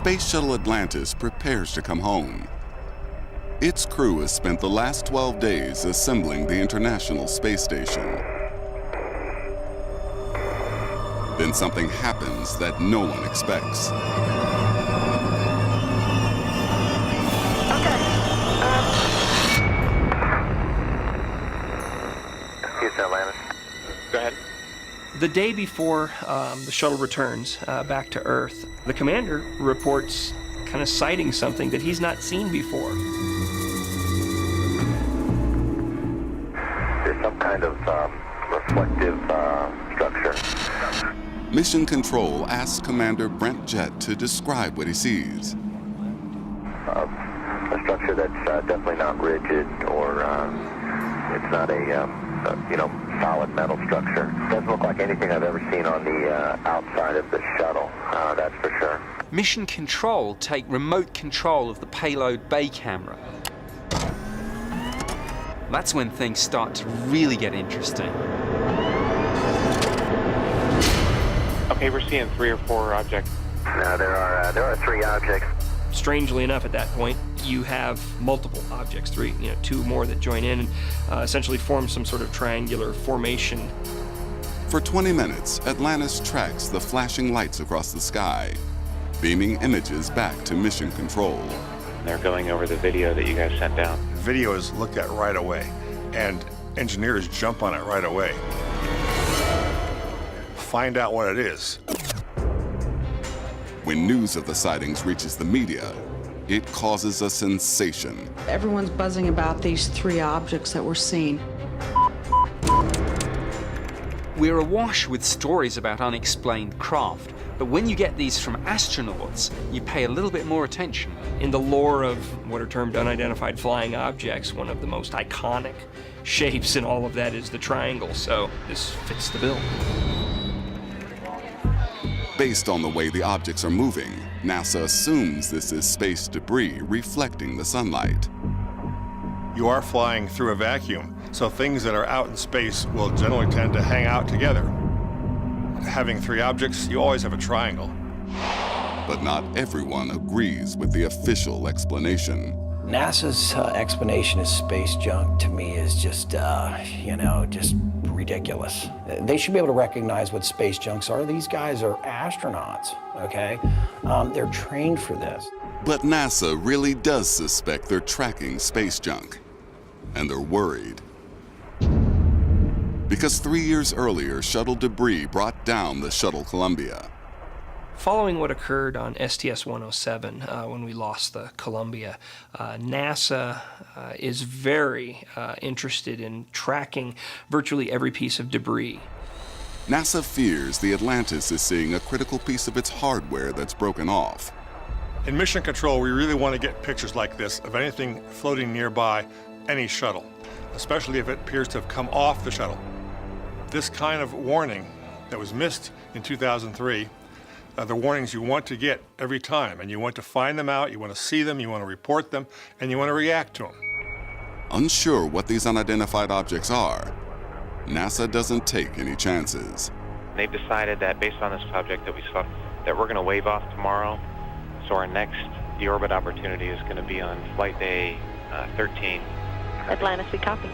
Space Shuttle Atlantis prepares to come home. Its crew has spent the last 12 days assembling the International Space Station. Then something happens that no one expects. Houston, Atlantis. Go ahead. The day before the shuttle returns back to Earth, the commander reports kind of sighting something that he's not seen before. There's some kind of reflective structure. Mission Control asks Commander Brent Jett to describe what he sees. A structure that's definitely not rigid, or it's not a solid metal structure. Doesn't look like anything I've ever seen on the outside of the shuttle, that's for sure. Mission Control take remote control of the payload bay camera. That's when things start to really get interesting. Okay, we're seeing 3 or 4 objects. No, there are 3 objects. Strangely enough, at that point, you have multiple objects, 2 more that join in and essentially form some sort of triangular formation. For 20 minutes, Atlantis tracks the flashing lights across the sky, beaming images back to Mission Control. They're going over the video that you guys sent down. Video is looked at right away, and engineers jump on it right away. Find out what it is. When news of the sightings reaches the media, it causes a sensation. Everyone's buzzing about these 3 objects that we're seeing. We're awash with stories about unexplained craft, but when you get these from astronauts, you pay a little bit more attention. In the lore of what are termed unidentified flying objects, one of the most iconic shapes in all of that is the triangle, so this fits the bill. Based on the way the objects are moving, NASA assumes this is space debris reflecting the sunlight. You are flying through a vacuum, so things that are out in space will generally tend to hang out together. Having 3 objects, you always have a triangle. But not everyone agrees with the official explanation. NASA's explanation of space junk, to me, is just, just ridiculous. They should be able to recognize what space junks are. These guys are astronauts, okay? They're trained for this. But NASA really does suspect they're tracking space junk. And they're worried. Because 3 years earlier, shuttle debris brought down the Shuttle Columbia. Following what occurred on STS-107 when we lost the Columbia, NASA is very interested in tracking virtually every piece of debris. NASA fears the Atlantis is seeing a critical piece of its hardware that's broken off. In Mission Control, we really want to get pictures like this of anything floating nearby any shuttle, especially if it appears to have come off the shuttle. This kind of warning that was missed in 2003 are the warnings you want to get every time, and you want to find them out, you want to see them, you want to report them, and you want to react to them. Unsure what these unidentified objects are, NASA doesn't take any chances. They've decided that based on this project that we saw, that we're going to wave off tomorrow. So our next deorbit opportunity is going to be on flight day 13. Atlantis, we copy.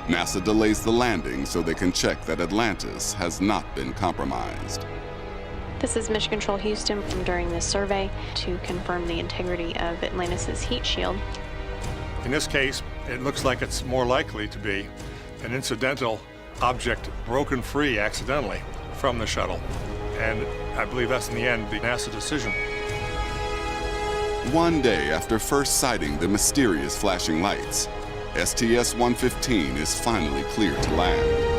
NASA delays the landing so they can check that Atlantis has not been compromised. This is Mission Control Houston during this survey to confirm the integrity of Atlantis' heat shield. In this case, it looks like it's more likely to be an incidental object broken free accidentally from the shuttle. And I believe that's in the end the NASA decision. One day after first sighting the mysterious flashing lights, STS-115 is finally cleared to land.